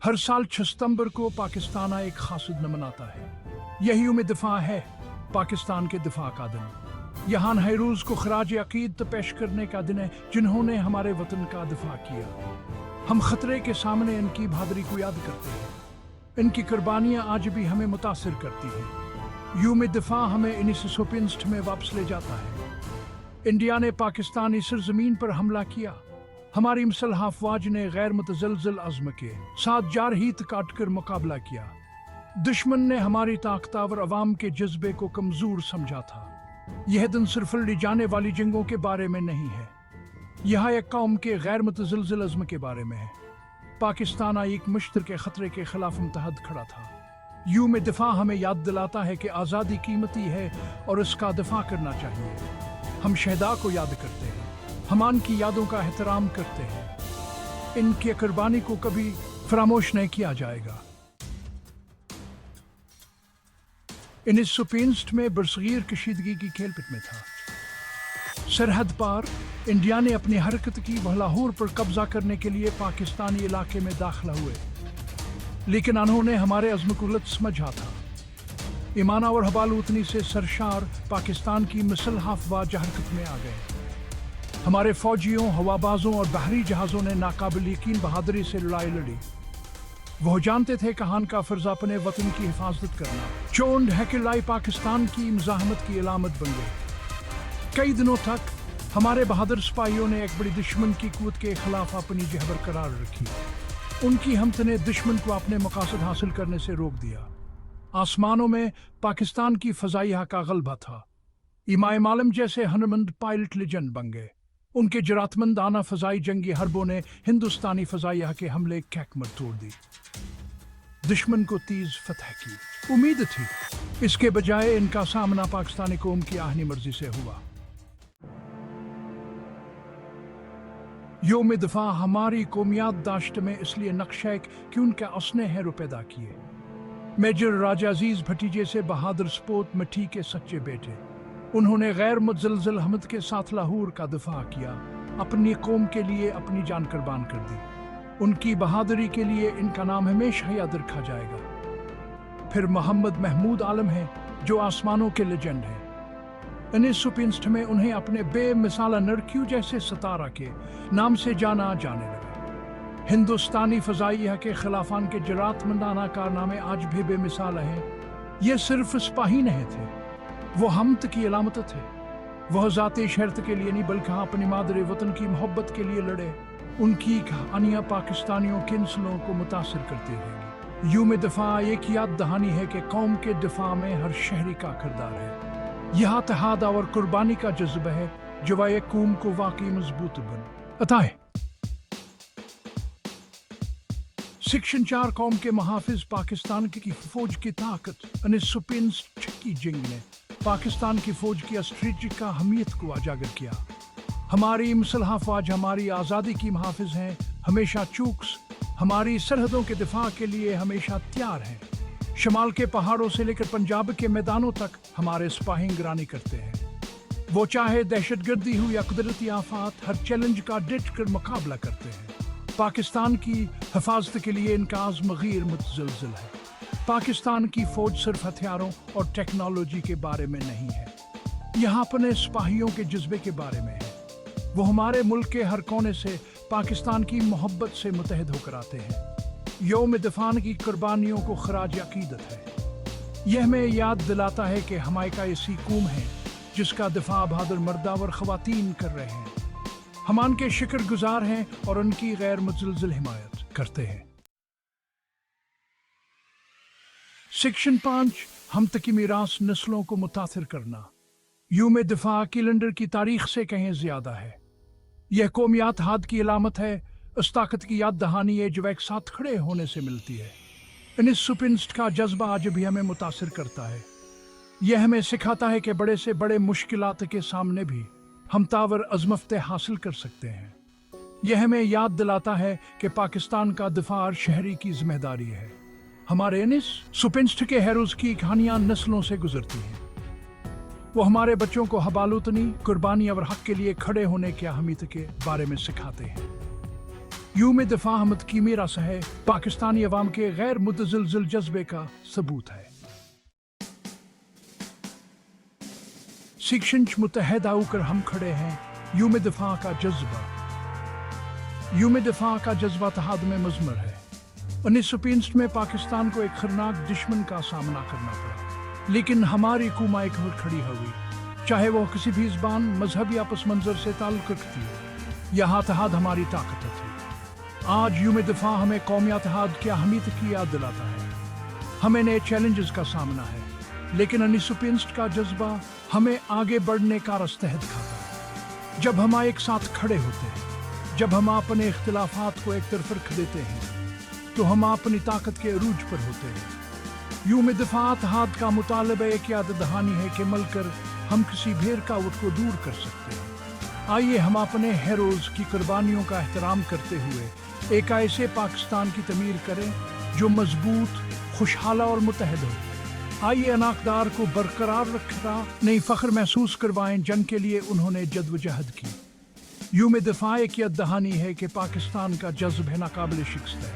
हर साल 6 सितंबर को पाकिस्तान एक खास दिन मनाता है। यही यौम दिफा है, पाकिस्तान के दिफा का दिन। यहाँ नहरूज को खराज अकीदत पेश करने का दिन है, जिन्होंने हमारे वतन का दिफा किया। हम खतरे के सामने इनकी बहादुरी को याद करते हैं। इनकी कुर्बानियाँ आज भी हमें मुतासिर करती हैं। यौम दिफा हमें 1965 में वापस ले जाता है। इंडिया ने पाकिस्तानी सरजमीन पर हमला किया। हमारी मुसल्ह अफवाज ने गैर मुतज़लज़ल अज़्म के साथ जारहीत काट कर मुकाबला किया। दुश्मन ने हमारी ताकतवर अवाम के जज्बे को कमज़ोर समझा था। यह दिन सिर्फ लड़ी जाने वाली जंगों के बारे में नहीं है, यह एक कौम के गैर मुतज़लज़ल अज़्म के बारे में है। पाकिस्तान एक मुश्तरके खतरे के खिलाफ मुतहद खड़ा था। यौम दिफा हमें याद दिलाता है कि आज़ादी कीमती है और इसका दिफा करना चाहिए। हम शहदा को याद करते हैं, हमान की यादों का एहतराम करते हैं। इनकी कुर्बानी को कभी फरामोश नहीं किया जाएगा। 1965 में बरसगीर कशीदगी की खेलपिट में था। सरहद पार इंडिया ने अपनी हरकत की। वह लाहौर पर कब्जा करने के लिए पाकिस्तानी इलाके में दाखिला हुए, लेकिन उन्होंने हमारे अज़्म को गलत समझा था। ईमाना और हबालूतनी से सरशार पाकिस्तान की मुसल्ह अफवाज हरकत में आ गए। हमारे फौजियों, हवाबाजों और बहरी जहाज़ों ने नाकाबिल यकीन बहादुरी से लड़ाई लड़ी। वो जानते थे कहान का फर्ज अपने वतन की हिफाजत करना। चोंड है कि लाई पाकिस्तान की मुजाहमत की इलामत बन गई। कई दिनों तक हमारे बहादुर सिपाहियों ने एक बड़ी दुश्मन की कूद के खिलाफ अपनी जह बरकरार रखी। उनकी हमत ने दुश्मन को अपने मकासद हासिल करने से रोक दिया। आसमानों में पाकिस्तान की फजाइया का गलबा था। इमाम आलम जैसे हुनरमंद पायलट लेजेंड बन गए। उनके जरातमंद आना फजाई जंगी हरबों ने हिंदुस्तानी फजाइया के हमले कैकमर तोड़ दी, दुश्मन को तीज फतह की। उम्मीद थी, इसके बजाय इनका सामना पाकिस्तानी कौम की आहनी मर्जी से हुआ। यौम दिफा हमारी कौमियात दाश्त में इसलिए नक्शा कि उनके असने हैरो पैदा किए। मेजर राजा अजीज भतीजे से बहादुर सपूत मिट्टी के सच्चे बेटे। उन्होंने गैर मुतज़लज़ल हमत के साथ लाहौर का दिफा किया, अपनी कौम के लिए अपनी जान कुर्बान कर दी। उनकी बहादुरी के लिए इनका नाम हमेशा याद रखा जाएगा। फिर मोहम्मद महमूद आलम है, जो आसमानों के लेजेंड हैं। 1965 में उन्हें अपने बेमिसाल नरक्यू जैसे सितारा के नाम से जाना जाने लगा। हिंदुस्तानी फजाइया के खिलाफान के जरातमंदाना कारनामे आज भी बेमिसाल हैं। ये सिर्फ सिपाही नहीं थे, वो हमत की अलामत थे। वह ज़ाती शर्त के लिए नहीं, बल्कि अपनी मादरे वतन की मोहब्बत के लिए लड़े। उनकी कहानियाँ पाकिस्तानियों के नस्लों को मुतासिर करती रहेंगी। यौम दिफा एक याद दहानी है कि कौम के दिफा में हर शहरी का किरदार है। यह इत्तेहाद और कुर्बानी का जज्बा है जो वह कौम को वाकई मजबूत बनाता है। सेक्शन 4 कौम के महाफिज पाकिस्तान की फौज की ताकत। 1965 की जंग ने पाकिस्तान की फौज की स्ट्रेटजिक अहमियत को उजागर किया। हमारी मुसल्ह अफवाज हमारी आज़ादी की महाफिज हैं, हमेशा चौकस हमारी सरहदों के दिफा के लिए हमेशा तैयार हैं। शमाल के पहाड़ों से लेकर पंजाब के मैदानों तक हमारे सिपाही निगरानी करते हैं। वो चाहे दहशतगर्दी हो या कुदरती आफात, हर चैलेंज का डट कर मुकाबला करते हैं। पाकिस्तान की हिफाजत के लिए इनका आज़्म गैर मुतज़लज़ल है। पाकिस्तान की फौज सिर्फ हथियारों और टेक्नोलॉजी के बारे में नहीं है, यहाँ अपने सिपाहियों के जज्बे के बारे में है। वो हमारे मुल्क के हर कोने से पाकिस्तान की मोहब्बत से मुतहद होकर आते हैं। यौम दिफा की कुर्बानियों को खराज अकीदत है। यह हमें याद दिलाता है कि हमारा ऐसी कौम है जिसका दिफा बहादुर मर्दावर ख़वातीन कर रहे हैं। हम उनके शुक्रगुजार हैं और उनकी गैर मुतज़लज़ल हिमायत करते हैं। सेक्शन 5 हम तक की मीरास नस्लों को मुतासिर करना। यौम दिफा कैलेंडर की तारीख से कहीं ज्यादा है। यह कौमियात हाद की अलामत है, उस ताकत की याद दहानी है जो एक साथ खड़े होने से मिलती है। 1965 का जज्बा आज भी हमें मुतासिर करता है। यह हमें सिखाता है कि बड़े से बड़े मुश्किलात के सामने भी हम तावर अज़मफ़्ते हासिल कर सकते हैं। यह हमें याद दिलाता है कि पाकिस्तान का दिफा शहरी की जिम्मेदारी है। हमारे 1965 के हैरोज की कहानियाँ नस्लों से गुजरती हैं। वो हमारे बच्चों को हबालूतनी, कुर्बानी और हक के लिए खड़े होने की अहमियत के बारे में सिखाते हैं। यूम दफा हमद की मीरास है, पाकिस्तानी अवाम के गैर मुतज़लज़ल जज्बे का सबूत है। सिक्शंच मुतहदा होकर हम खड़े हैं, यूम दफा का जज्बा। यूम दफा का जज्बा तहाद में मज़मर है। 1965 में पाकिस्तान को एक खतरनाक दुश्मन का सामना करना पड़ा, लेकिन हमारी कौम एक और खड़ी हुई, चाहे वो किसी भी ज़बान, मजहब या पस मंज़र से ताल्लुक़ रखती हो। यह इत्तेहाद हमारी ताकत थी। आज यूम दफा हमें कौमी इत्तेहाद की अहमियत की याद दिलाता है। हमें नए चैलेंजेस का सामना है, लेकिन 1965 का जज्बा हमें आगे बढ़ने का रास्ता दिखाता है। जब हम एक साथ खड़े होते हैं, जब हम अपने इख्तिलाफात को एक तरफ रख देते हैं, तो हम अपनी ताकत के अरूज पर होते हैं। यूम दफा इत्तेहाद का मुतालबा एक याद दहानी है कि मिलकर हम किसी भी रुकावट को दूर कर सकते हैं। आइए हम अपने हीरोज़ की कुर्बानियों का एहतराम करते हुए एक ऐसे पाकिस्तान की तमीर करें जो मजबूत, खुशहाल और मुतहद हो। आइए अनाकदार को बरकरार रखना नई फ़ख्र महसूस करवाएं जंग के लिए उन्होंने जद्दोजहद की। यूम दफा एक याद दहानी है कि पाकिस्तान का जज्ब है नाकाबिल शिकस्त है।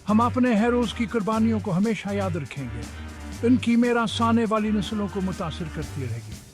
हम अपने हीरोज़ की कुर्बानियों को हमेशा याद रखेंगे। इनकी मेरा आने वाली नस्लों को मुतासिर करती रहेगी।